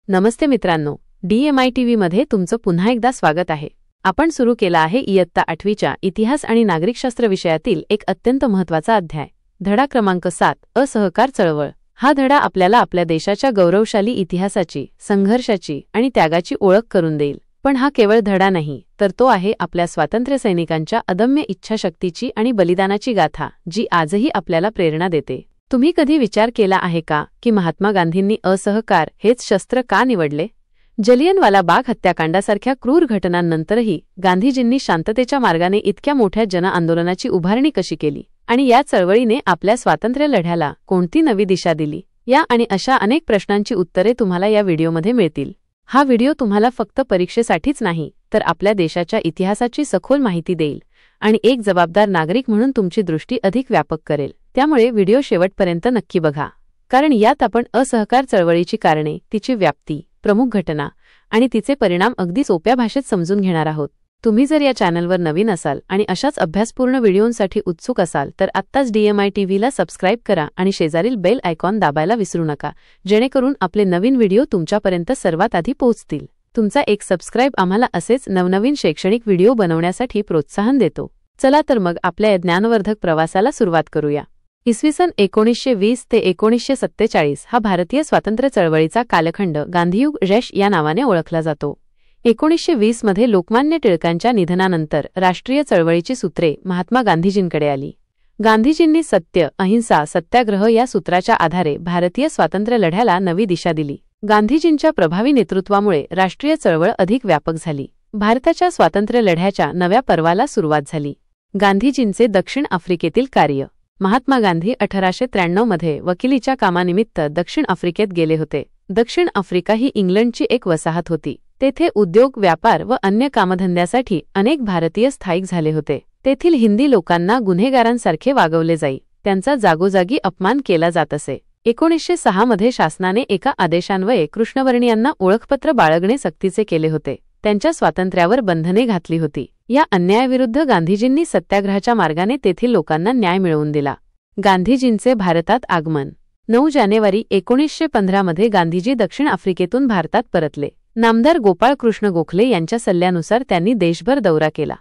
नमस्ते मित्रांनो, DMI मध्ये तुमचं पुन्हा एकदा स्वागत आहे। आपण सुरू केला आहे इयत्ता 8वीच्या इतिहास आणि नागरिकशास्त्र विषयातील एक अत्यंत महत्त्वाचा अध्याय, धडा क्रमांक 7 असहकार चळवळ। हा धडा आपल्याला आपल्या देशाच्या गौरवशाली इतिहासाची, संघर्षाची आणि त्यागाची ओळख करून देईल। पण हा केवळ धडा नाही, तर तो आहे आपल्या स्वातंत्र्य सैनिकांच्या अदम्य इच्छाशक्तीची आणि बलिदानाची गाथा, जी आजही आपल्याला प्रेरणा देते। तुम्ही कधी विचार केला आहे का की महात्मा गांधींनी असहकार हेच शस्त्र का निवडले? जलियनवाला बाग हत्याकांडासारख्या क्रूर घटनांनंतरही गांधीजींनी शांततेच्या मार्गाने इतक्या मोठ्या जनआंदोलनाची उभारणी कशी केली आणि या चळवळीने आपल्या स्वातंत्र्य लढ्याला कोणती नवी दिशा दिली? या आणि अशा अनेक प्रश्नांची उत्तरे तुम्हाला या व्हिडिओमध्ये मिळतील। हा व्हिडिओ तुम्हाला फक्त परीक्षेसाठीच नाही, तर आपल्या देशाच्या इतिहासाची सखोल माहिती देईल आणि एक जबाबदार नागरिक म्हणून तुमची दृष्टी अधिक व्यापक करेल। त्यामुळे व्हिडिओ शेवटपर्यंत नक्की बघा, कारण यात आपण असहकार चळवळीची कारणे, तिची व्याप्ती, प्रमुख घटना आणि तिचे परिणाम अगदी सोप्या भाषेत समजून घेणार आहोत। तुम्ही जर या चॅनलवर नवीन असाल आणि अशाच अभ्यासपूर्ण व्हिडिओंसाठी उत्सुक असाल तर आत्ताच DMI ला सबस्क्राइब करा आणि शेजारील बेल आयकॉन दाबायला विसरू नका, जेणेकरून आपले नवीन व्हिडिओ तुमच्यापर्यंत सर्वात आधी पोहोचतील। तुमचा एक सबस्क्राइब आम्हाला असेच नवनवीन शैक्षणिक व्हिडिओ बनवण्यासाठी प्रोत्साहन देतो। चला तर मग आपल्या या ज्ञानवर्धक प्रवासाला सुरुवात करूया। इसवी सन 1920 ते 1947 हा भारतीय स्वातंत्र्य चळवळीचा कालखंड गांधीयुग रेश या नावाने ओळखला जातो। 1920 मध्ये लोकमान्य टिळकांच्या निधनानंतर राष्ट्रीय चळवळीची सूत्रे महात्मा गांधीजींकडे आली। गांधीजींनी सत्य, अहिंसा, सत्याग्रह या सूत्राच्या आधारे भारतीय स्वातंत्र्य लढ्याला नवी दिशा दिली। गांधीजींच्या प्रभावी नेतृत्वामुळे राष्ट्रीय चळवळ अधिक व्यापक झाली। भारताच्या स्वातंत्र्य लढ्याच्या नव्या पर्वाला सुरुवात झाली। गांधीजींचे दक्षिण आफ्रिकेतील कार्य। महात्मा गांधी 1893 मध्ये वकिलीच्या कामानिमित्त दक्षिण आफ्रिकेत गेले होते। दक्षिण आफ्रिका ही इंग्लंडची एक वसाहत होती। तेथे उद्योग, व्यापार व अन्य कामधंद्यासाठी अनेक भारतीय स्थायिक झाले होते। तेथील हिंदी लोकांना गुन्हेगारांसारखे वागवले जाई, त्यांचा जागोजागी अपमान केला जात असे। 1906 मध्ये शासनाने एका आदेशान्वये कृष्णवर्णियांना ओळखपत्र बाळगणे सक्तीचे केले होते। त्यांच्या स्वातंत्र्यावर बंधने घातली होती। या अन्यायाविरुद्ध गांधीजींनी सत्याग्रहाच्या मार्गाने तेथील लोकांना न्याय मिळवून दिला। गांधीजींचे भारतात आगमन। 9 जानेवारी 1915 मध्ये गांधीजी दक्षिण आफ्रिकेतून भारतात परतले। नामदार गोपाळ कृष्ण गोखले यांच्या सल्ल्यानुसार त्यांनी देशभर दौरा केला।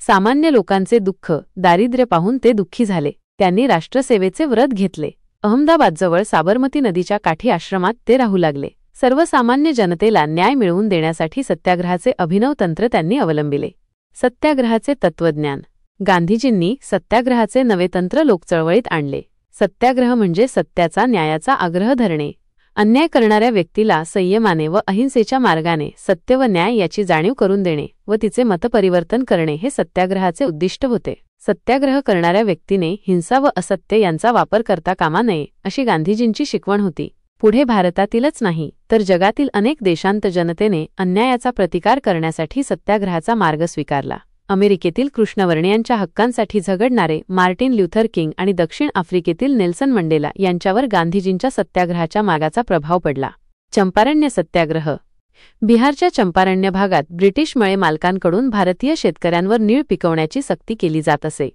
सामान्य लोकांचे दुःख, दारिद्र्य पाहून ते दुःखी झाले। त्यांनी राष्ट्रसेवेचे व्रत घेतले। अहमदाबादजवळ साबरमती नदीच्या काठी आश्रमात ते राहू लागले। सर्वसामान्य जनतेला न्याय मिळवून देण्यासाठी सत्याग्रहाचे अभिनव तंत्र त्यांनी अवलंबिले। सत्याग्रहाचे तत्वज्ञान। गांधीजींनी सत्याग्रहाचे नवे तंत्र लोकचळवळीत आणले। सत्याग्रह म्हणजे सत्याचा, न्यायाचा आग्रह धरणे। अन्याय करणाऱ्या व्यक्तीला संयमाने व अहिंसेच्या मार्गाने सत्य व न्याय याची जाणीव करून देणे व तिचे मतपरिवर्तन करणे हे सत्याग्रहाचे उद्दिष्ट होते। सत्याग्रह करणाऱ्या व्यक्तीने हिंसा व असत्य यांचा वापर करता कामा नये, अशी गांधीजींची शिकवण होती। पुढे भारतातीलच नाही तर जगातील अनेक देशांत जनतेने अन्यायाचा प्रतिकार करण्यासाठी सत्याग्रहाचा मार्ग स्वीकारला। अमेरिकेतील कृष्णवर्णियांच्या हक्कांसाठी झगडणारे मार्टिन ल्यूथर किंग आणि दक्षिण आफ्रिकेतील नेल्सन मंडेला यांच्यावर गांधीजींच्या सत्याग्रहाच्या मार्गाचा प्रभाव पडला। चंपारण्य सत्याग्रह। बिहारच्या चंपारण्य भागात ब्रिटिश मळे मालकांकडून भारतीय शेतकऱ्यांवर नीळ पिकवण्याची सक्ती केली जात असे।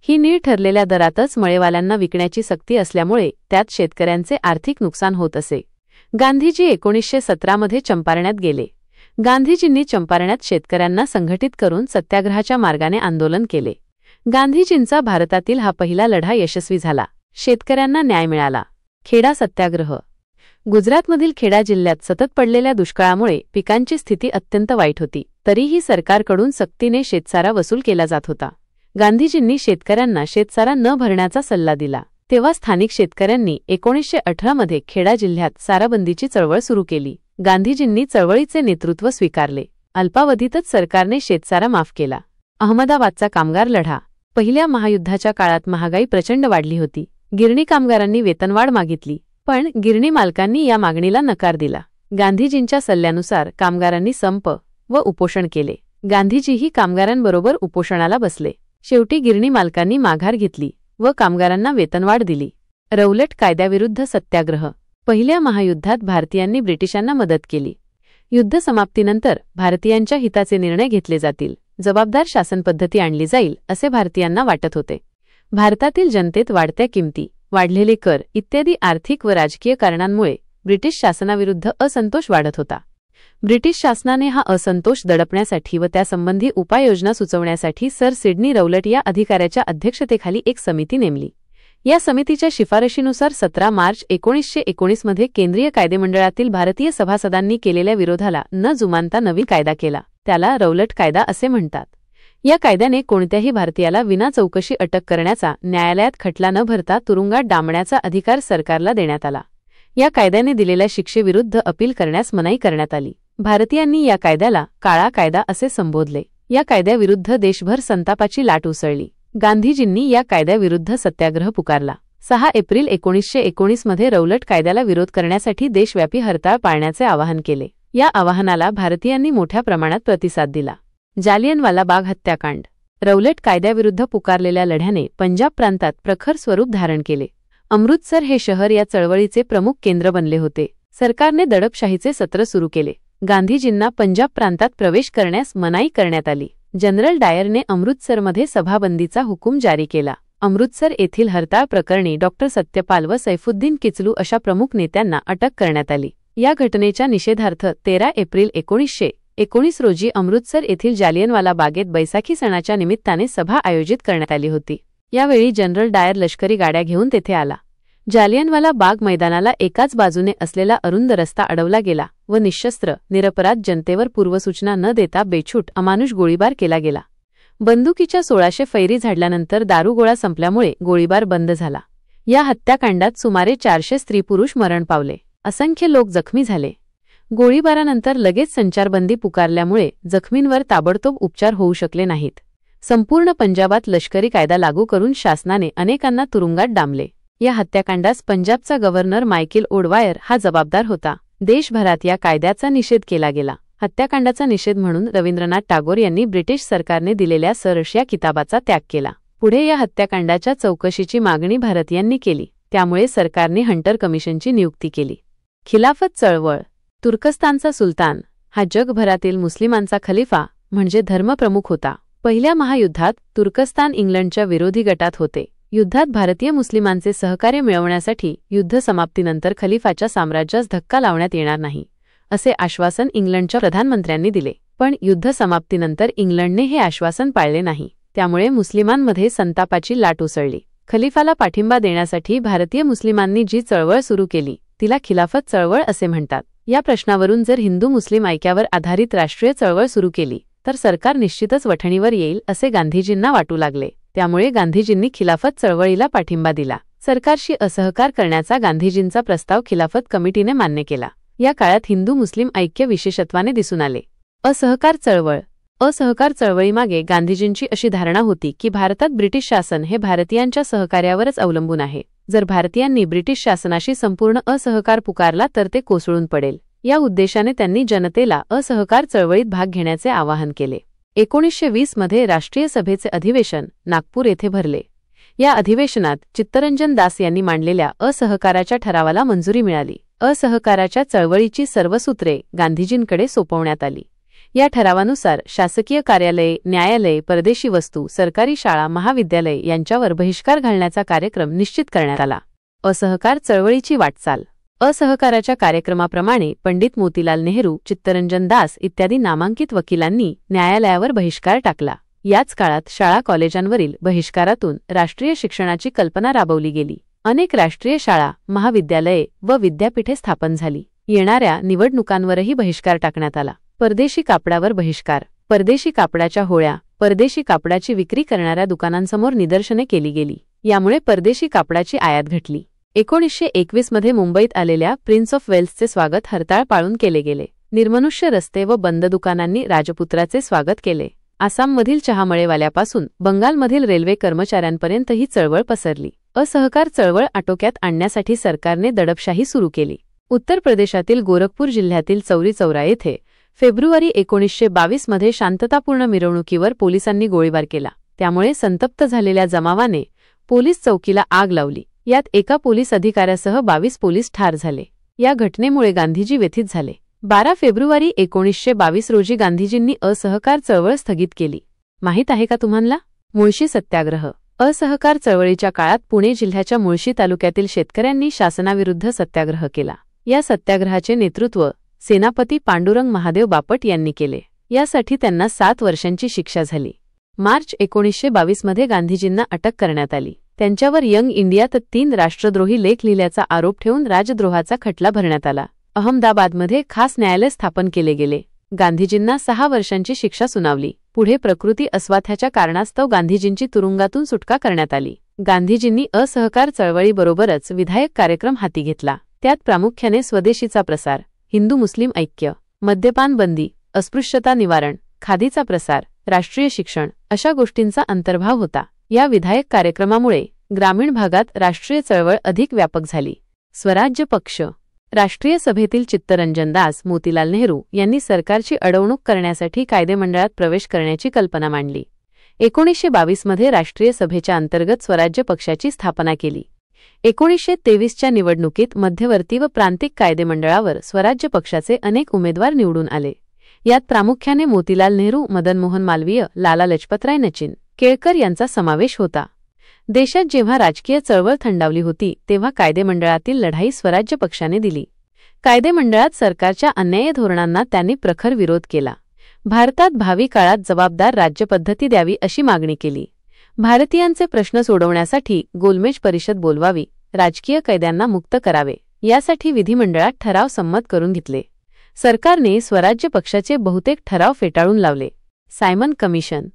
ही नीळ ठरलेल्या दरातच मळेवाल्यांना विकण्याची सक्ती असल्यामुळे त्यात शेतकऱ्यांचे आर्थिक नुकसान होत असे। गांधीजी 1917 मध्ये चंपारण्यात गेले। गांधीजींनी चंपारण्यात शेतकऱ्यांना संघटित करून सत्याग्रहाच्या मार्गाने आंदोलन केले। गांधीजींचा भारतातील हा पहिला लढा यशस्वी झाला। शेतकऱ्यांना न्याय मिळाला। खेडा सत्याग्रह। गुजरातमधील खेडा जिल्ह्यात सतत पडलेल्या दुष्काळामुळे पिकांची स्थिती अत्यंत वाईट होती। तरीही सरकारकडून सक्तीने शेतसारा वसूल केला जात होता। गांधीजींनी शेतकऱ्यांना शेतसारा न भरण्याचा सल्ला दिला। तेव्हा स्थानिक शेतकऱ्यांनी 1918 मध्ये खेडा जिल्ह्यात साराबंदीची चळवळ सुरू केली। गांधीजींनी चळवळीचे नेतृत्व स्वीकारले। अल्पावधीतच सरकारने शेतसारा माफ केला। अहमदाबादचा कामगार लढा। पहिल्या महायुद्धाच्या काळात महागाई प्रचंड वाढली होती। गिरणी कामगारांनी वेतनवाढ मागितली, पण गिरणी मालकांनी या मागणीला नकार दिला। गांधीजींच्या सल्ल्यानुसार कामगारांनी संप व उपोषण केले। गांधीजीही कामगारांबरोबर उपोषणाला बसले। शेवटी गिरणी मालकांनी माघार घेतली व कामगारांना वेतनवाढ दिली। रौलट कायद्याविरुद्ध सत्याग्रह। पहिल्या महायुद्धात भारतीयांनी ब्रिटिशांना मदत केली। युद्ध समाप्तीनंतर भारतीयांच्या हिताचे निर्णय घेतले जातील, जबाबदार शासनपद्धती आणली जाईल असे भारतीयांना वाटत होते। भारतातील जनतेत वाढत्या किमती, वाढलेले कर इत्यादी आर्थिक व राजकीय कारणांमुळे ब्रिटिश शासनाविरुद्ध असंतोष वाढत होता. ब्रिटिश शासनाने हा असंतोष दडपण्यासाठी व त्यासंबंधी उपाययोजना सुचवण्यासाठी सर सिडनी रौलट या अधिकाऱ्याच्या अध्यक्षतेखाली एक समिती नेमली. या समितीच्या शिफारशीनुसार 17 मार्च 1919 मध्ये केंद्रीय कायदेमंडळातील भारतीय सभासदांनी केलेल्या विरोधाला न जुमानता नवीन कायदा केला. त्याला रौलट कायदा असे म्हणतात. या कायद्याने कोणत्याही भारतीयाला विना चौकशी अटक करण्याचा, न्यायालयात खटला न भरता तुरुंगात डांबण्याचा अधिकार सरकारला देण्यात आला. या कायद्याने दिलेल्या शिक्षेविरुद्ध अपील करण्यास मनाई करण्यात आली. भारतीयांनी या कायद्याला काळा कायदा असे संबोधले. या कायद्याविरुद्ध देशभर संतापाची लाट उसळली. गांधीजींनी या कायद्याविरुद्ध सत्याग्रह पुकारला. 6 एप्रिल 1919 मध्ये रौलट कायद्याला विरोध करण्यासाठी देशव्यापी हरताळ पाळण्याचे आवाहन केले. या आवाहनाला भारतीयांनी मोठ्या प्रमाणात प्रतिसाद दिला. जालियनवाला बाग हत्याकांड. रौलट कायद्याविरुद्ध पुकारलेल्या लढ्याने पंजाब प्रांतात प्रखर स्वरूप धारण केले. अमृतसर हे शहर या चळवळीचे प्रमुख केंद्र बनले होते. सरकारने दडपशाहीचे सत्र सुरू केले. गांधीजींना पंजाब प्रांतात प्रवेश करण्यास मनाई करण्यात आली. जनरल डायरने अमृतसरमध्ये सभाबंदीचा हुकूम जारी केला. अमृतसर येथील हरताळ प्रकरणी डॉ. सत्यपाल व सैफुद्दीन किचलू अशा प्रमुख नेत्यांना अटक करण्यात आली. या घटनेच्या निषेधार्थ 13 एप्रिल 1919 रोजी अमृतसर येथील जालियनवाला बागेत बैसाखी सणाच्या निमित्ताने सभा आयोजित करण्यात आली होती. यावेळी जनरल डायर लष्करी गाड्या घेऊन तेथे आला. जालियनवाला बाग मैदानाला एकाच बाजूने असलेला अरुंद रस्ता अडवला गेला व निशस्त्र, निरपराध जनतेवर पूर्वसूचना न देता बेछूट अमानुष गोळीबार केला गेला. बंदुकीच्या 1600 फैरी झाडल्यानंतर दारुगोळा संपल्यामुळे गोळीबार बंद झाला. या हत्याकांडात सुमारे 400 स्त्री-पुरुष मरण पावले. असंख्य लोक जखमी झाले. गोळीबारानंतर लगेच संचारबंदी पुकारल्यामुळे जखमींवर ताबडतोब उपचार होऊ शकले नाहीत. संपूर्ण पंजाबात लष्करी कायदा लागू करून शासनाने अनेकांना तुरुंगात डांबले. या हत्याकांडास पंजाबचा गव्हर्नर मायकेल ओडवायर हा जबाबदार होता. देशभरात या कायद्याचा निषेध केला गेला. हत्याकांडाचा निषेध म्हणून रवींद्रनाथ टागोर यांनी ब्रिटिश सरकारने दिलेल्या सरस या किताबाचा त्याग केला. पुढे या हत्याकांडाच्या चौकशीची मागणी भारतीयांनी केली. त्यामुळे सरकारने हंटर कमिशनची नियुक्ती केली. खिलाफत चळवळ. तुर्कस्तानचा सुलतान हा जगभरातील मुस्लिमांचा खलिफा म्हणजे धर्मप्रमुख होता. पहिल्या महायुद्धात तुर्कस्तान इंग्लंडच्या विरोधी गटात होते. युद्धात भारतीय मुस्लिमांचे सहकार्य मिळवण्यासाठी युद्ध समाप्तीनंतर खलिफाच्या साम्राज्यास धक्का लावण्यात येणार नाही असे आश्वासन इंग्लंडच्या प्रधानमंत्र्यांनी दिले. पण युद्ध समाप्तीनंतर इंग्लंडने हे आश्वासन पाळले नाही. त्यामुळे मुस्लिमांमध्ये संतापाची लाट उसळली. खलिफाला पाठिंबा देण्यासाठी भारतीय मुस्लिमांनी जी चळवळ सुरू केली तिला खिलाफत चळवळ असे म्हणतात. या प्रश्नावरून जर हिंदू मुस्लिम ऐक्यावर आधारित राष्ट्रीय चळवळ सुरू केली तर सरकार निश्चितच वठणीवर येईल असे गांधीजींना वाटू लागले. त्यामुळे गांधीजींनी खिलाफत चळवळीला पाठिंबा दिला. सरकारशी असहकार करण्याचा गांधीजींचा प्रस्ताव खिलाफत कमिटीने मान्य केला. या काळात हिंदू मुस्लिम ऐक्य विशेषत्वाने दिसून आले. असहकार चळवळ. असहकार चळवळीमागे गांधीजींची अशी धारणा होती की भारतात ब्रिटिश शासन हे भारतीयांच्या सहकार्यावरच अवलंबून आहे. जर भारतीयांनी ब्रिटिश शासनाशी संपूर्ण असहकार पुकारला तर ते कोसळून पडेल. या उद्देशाने त्यांनी जनतेला असहकार चळवळीत भाग घेण्याचे आवाहन केले. 1920 मध्ये राष्ट्रीय सभेचे अधिवेशन नागपूर येथे भरले. या अधिवेशनात चित्तरंजन दास यांनी मांडलेल्या असहकाराच्या ठरावाला मंजुरी मिळाली. असहकाराच्या चळवळीची सर्व सूत्रे गांधीजींकडे सोपवण्यात आली. या ठरावानुसार शासकीय कार्यालये, न्यायालये, परदेशी वस्तू, सरकारी शाळा, महाविद्यालय यांच्यावर बहिष्कार घालण्याचा कार्यक्रम निश्चित करण्यात आला. असहकार चळवळीची वाटचाल. असहकाराच्या कार्यक्रमाप्रमाणे पंडित मोतीलाल नेहरू, चित्तरंजन दास इत्यादी नामांकित वकिलांनी न्यायालयावर बहिष्कार टाकला. याच काळात शाळा कॉलेजांवरील बहिष्कारातून राष्ट्रीय शिक्षणाची कल्पना राबवली गेली. अनेक राष्ट्रीय शाळा, महाविद्यालये व विद्यापीठे स्थापन झाली. येणाऱ्या निवडणुकांवरही बहिष्कार टाकण्यात आला. परदेशी कापडावर बहिष्कार. परदेशी कापडाच्या होळ्या, परदेशी कापडाची विक्री करणाऱ्या दुकानांसमोर निदर्शने केली गेली. यामुळे परदेशी कापडाची आयात घटली. 1921 मध्ये मुंबईत आलेल्या प्रिन्स ऑफ वेल्सचे स्वागत हरताळ पाळून केले गेले. निर्मनुष्य रस्ते व बंद दुकानांनी राजपुत्राचे स्वागत केले. आसाममधील चहामळेवाल्यापासून बंगालमधील रेल्वे कर्मचाऱ्यांपर्यंत ही चळवळ पसरली. असहकार चळवळ आटोक्यात आणण्यासाठी सरकारने दडपशाही सुरू केली. उत्तर प्रदेशातील गोरखपूर जिल्ह्यातील चौरी चौरा येथे फेब्रुवारी 1922 मध्ये शांततापूर्ण मिरवणुकीवर पोलिसांनी गोळीबार केला. त्यामुळे संतप्त झालेल्या जमावाने पोलीस चौकीला आग लावली. यात एका पोलीस अधिकाऱ्यासह 22 पोलीस ठार झाले. या घटनेमुळे गांधीजी व्यथित झाले. 12 फेब्रुवारी 1922 रोजी गांधीजींनी असहकार चळवळ स्थगित केली. माहीत आहे का तुम्हाला? मुळशी सत्याग्रह. असहकार चळवळीच्या काळात पुणे जिल्ह्याच्या मुळशी तालुक्यातील शेतकऱ्यांनी शासनाविरुद्ध सत्याग्रह केला. या सत्याग्रहाचे नेतृत्व सेनापती पांडुरंग महादेव बापट यांनी केले. यासाठी त्यांना 7 वर्षांची शिक्षा झाली. मार्च 1922 मध्ये गांधीजींना अटक करण्यात आली. त्यांच्यावर यंग इंडियात 3 राष्ट्रद्रोही लेख लिहिल्याचा आरोप ठेवून राजद्रोहाचा खटला भरण्यात आला. अहमदाबादमध्ये खास न्यायालय स्थापन केले गेले. गांधीजींना 6 वर्षांची शिक्षा सुनावली. पुढे प्रकृती अस्वास्थ्याच्या कारणास्तव गांधीजींची तुरुंगातून सुटका करण्यात आली. गांधीजींनी असहकार चळवळीबरोबरच विधायक कार्यक्रम हाती घेतला. त्यात प्रामुख्याने स्वदेशीचा प्रसार, हिंदू मुस्लिम ऐक्य, मद्यपान बंदी, अस्पृश्यता निवारण, खादीचा प्रसार, राष्ट्रीय शिक्षण अशा गोष्टींचा अंतर्भाव होता. या विधायक कार्यक्रमामुळे ग्रामीण भागात राष्ट्रीय चळवळ अधिक व्यापक झाली. स्वराज्य पक्ष. राष्ट्रीय सभेतील चित्तरंजन दास, मोतीलाल नेहरू यांनी सरकारची अडवणूक करण्यासाठी कायदेमंडळात प्रवेश करण्याची कल्पना मांडली. 1922 मध्ये राष्ट्रीय सभेच्या अंतर्गत स्वराज्य पक्षाची स्थापना केली. 1923च्या निवडणुकीत मध्यवर्ती व प्रांतिक कायदेमंडळावर स्वराज्य पक्षाचे अनेक उमेदवार निवडून आले. यात प्रामुख्याने मोतीलाल नेहरू, मदन मोहन मालवीय, लाला लजपतराय, सचिन केळकर यांचा समावेश होता. देशात जेव्हा राजकीय चळवळ थंडावली होती तेव्हा कायदेमंडळातील लढाई स्वराज्य पक्षाने दिली. कायदेमंडळात सरकारच्या अन्याय्य धोरणांना त्यांनी प्रखर विरोध केला. भारतात भावी काळात जबाबदार राज्यपद्धती द्यावी अशी मागणी केली. भारतीयांचे प्रश्न सोडवण्यासाठी गोलमेज परिषद बोलवावी, राजकीय कैद्यांना मुक्त करावे यासाठी विधिमंडळात ठराव संमत करून घेतले. सरकारने स्वराज्य पक्षाचे बहुतेक ठराव फेटाळून लावले. Simon commission.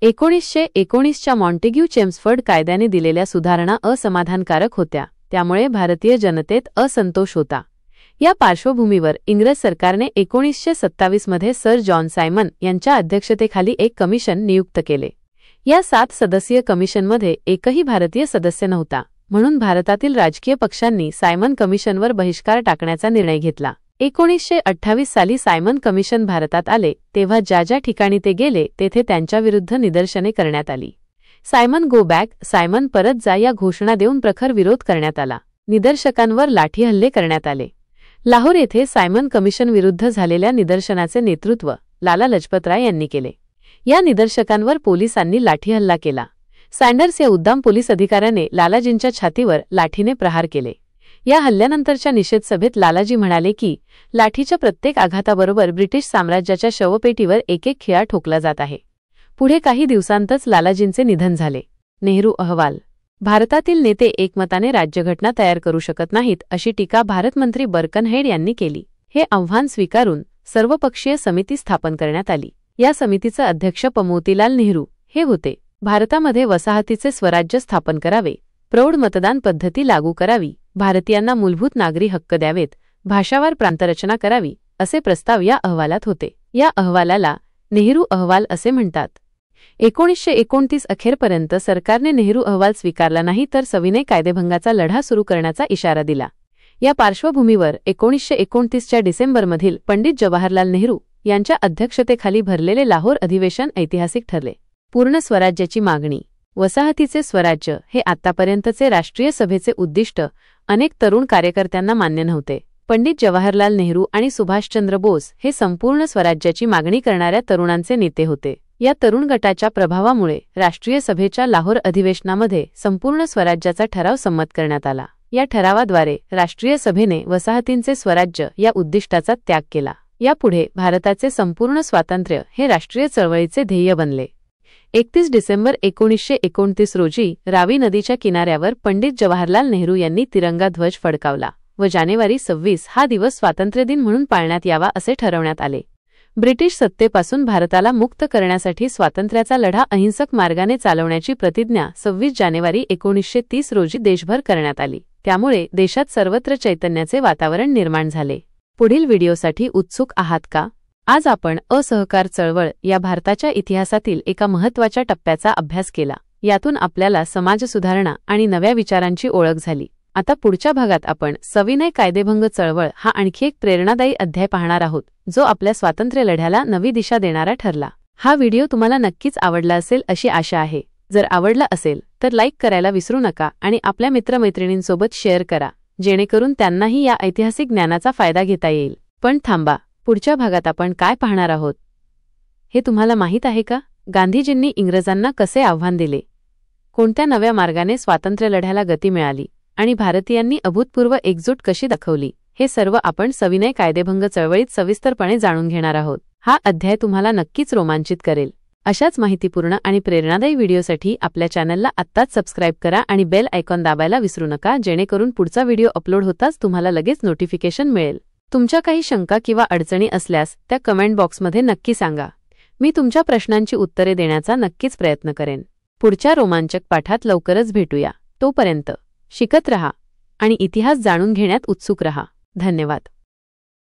1919च्या मॉन्टेग्यू चेम्सफर्ड कायद्याने दिलेल्या सुधारणा असमाधानकारक होत्या, त्यामुळे भारतीय जनतेत असंतोष होता. या पार्श्वभूमीवर इंग्रज सरकारने 1927 मध्ये सर जॉन सायमन यांच्या अध्यक्षतेखाली एक कमिशन नियुक्त केले. या 7 सदस्यीय कमिशनमध्ये एकही भारतीय सदस्य नव्हता, म्हणून भारतातील राजकीय पक्षांनी सायमन कमिशनवर बहिष्कार टाकण्याचा निर्णय घेतला. 1928 साली सायमन कमिशन भारतात आले तेव्हा ज्या ठिकाणी ते गेले तेथे त्यांच्याविरुद्ध निदर्शने करण्यात आली. सायमन गो बॅक, सायमन परत जा या घोषणा देऊन प्रखर विरोध करण्यात आला. निदर्शकांवर लाठीहल्ले करण्यात आले. लाहोर येथे सायमन कमिशन विरुद्ध झालेल्या निदर्शनाचे नेतृत्व लाला लजपतराय यांनी केले. या निदर्शकांवर पोलिसांनी लाठीहल्ला केला. सँडर्स या उद्दाम पोलीस अधिकाऱ्याने लालाजींच्या छातीवर लाठीने प्रहार केले. या हल्ल्यानंतरच्या निषेध सभेत लालाजी म्हणाले की लाठीच्या प्रत्येक आघाताबरोबर ब्रिटिश साम्राज्याच्या शवपेटीवर एक खिळा ठोकला जात आहे. पुढे काही दिवसांतच लालाजींचे निधन झाले. नेहरू अहवाल. भारतातील नेते एकमताने राज्यघटना तयार करू शकत नाहीत अशी टीका भारतमंत्री बर्कनहेड यांनी केली. हे आव्हान स्वीकारून सर्वपक्षीय समिती स्थापन करण्यात आली. या समितीचे अध्यक्ष मोतीलाल नेहरू हे होते. भारतामध्ये वसाहतीचे स्वराज्य स्थापन करावे, प्रौढ मतदान पद्धती लागू करावी, भारतीयांना मूलभूत नागरी हक्क द्यावेत, भाषावार प्रांतरचना करावी असे प्रस्ताव या अहवालात होते. या अहवालाला नेहरू अहवाल असे म्हणतात. 1929 अखेरपर्यंत सरकारने नेहरू अहवाल स्वीकारला नाही तर सविनय कायदेभंगाचा लढा सुरू करण्याचा इशारा दिला. या पार्श्वभूमीवर 1929च्या डिसेंबरमधील पंडित जवाहरलाल नेहरू यांच्या अध्यक्षतेखाली भरलेले लाहोर अधिवेशन ऐतिहासिक ठरले. पूर्ण स्वराज्याची मागणी. वसाहतीचे स्वराज्य हे आतापर्यंतचे राष्ट्रीय सभेचे उद्दिष्ट अनेक तरुण कार्यकर्त्यांना मान्य नव्हते. पंडित जवाहरलाल नेहरू आणि सुभाषचंद्र बोस हे संपूर्ण स्वराज्याची मागणी करणाऱ्या तरुणांचे नेते होते. या तरुण गटाच्या प्रभावामुळे राष्ट्रीय सभेच्या लाहोर अधिवेशनामध्ये संपूर्ण स्वराज्याचा ठराव संमत करण्यात आला. या ठरावाद्वारे राष्ट्रीय सभेने वसाहतींचे स्वराज्य या उद्दिष्टाचा त्याग केला. यापुढे भारताचे संपूर्ण स्वातंत्र्य हे राष्ट्रीय चळवळीचे ध्येय बनले. 31 डिसेंबर 1929 रोजी रावी नदीच्या किनाऱ्यावर पंडित जवाहरलाल नेहरू यांनी तिरंगा ध्वज फडकावला व जानेवारी 26 हा दिवस स्वातंत्र्यदिन म्हणून पाळण्यात यावा असे ठरवण्यात आले. ब्रिटिश सत्तेपासून भारताला मुक्त करण्यासाठी स्वातंत्र्याचा लढा अहिंसक मार्गाने चालवण्याची प्रतिज्ञा 26 जानेवारी 1930 रोजी देशभर करण्यात आली. त्यामुळे देशात सर्वत्र चैतन्याचे वातावरण निर्माण झाले. पुढील व्हिडिओसाठी उत्सुक आहात का? आज आपण असहकार चळवळ या भारताच्या इतिहासातील एका महत्त्वाच्या टप्प्याचा अभ्यास केला. यातून आपल्याला समाज सुधारणा आणि नव्या विचारांची ओळख झाली. आता पुढच्या भागात आपण सविनय कायदेभंग चळवळ हा आणखी एक प्रेरणादायी अध्याय पाहणार आहोत, जो आपल्या स्वातंत्र्य लढ्याला नवी दिशा देणारा ठरला. हा व्हिडिओ तुम्हाला नक्कीच आवडला असेल अशी आशा आहे. जर आवडला असेल तर लाईक करायला विसरू नका आणि आपल्या मित्रमैत्रिणींसोबत शेअर करा, जेणेकरून त्यांनाही या ऐतिहासिक ज्ञानाचा फायदा घेता येईल. पण थांबा, पुढच्या भागात आपण काय पाहणार आहोत हे तुम्हाला माहीत आहे का? गांधीजींनी इंग्रजांना कसे आव्हान दिले, कोणत्या नव्या मार्गाने स्वातंत्र्य लढ्याला गती मिळाली आणि भारतीयांनी अभूतपूर्व एकजूट कशी दाखवली हे सर्व आपण सविनय कायदेभंग चळवळीत सविस्तरपणे जाणून घेणार आहोत. हा अध्याय तुम्हाला नक्कीच रोमांचित करेल. अशाच माहितीपूर्ण आणि प्रेरणादायी व्हिडिओसाठी आपल्या चॅनलला आत्ताच सबस्क्राईब करा आणि बेल आयकॉन दाबायला विसरू नका, जेणेकरून पुढचा व्हिडिओ अपलोड होताच तुम्हाला लगेच नोटिफिकेशन मिळेल. तुमच्या काही शंका किंवा अडचणी असल्यास त्या कमेंट बॉक्समध्ये नक्की सांगा. मी तुमच्या प्रश्नांची उत्तरे देण्याचा नक्कीच प्रयत्न करेन. पुढच्या रोमांचक पाठात लवकरच भेटूया. तोपर्यंत शिकत रहा आणि इतिहास जाणून घेण्यात उत्सुक रहा. धन्यवाद.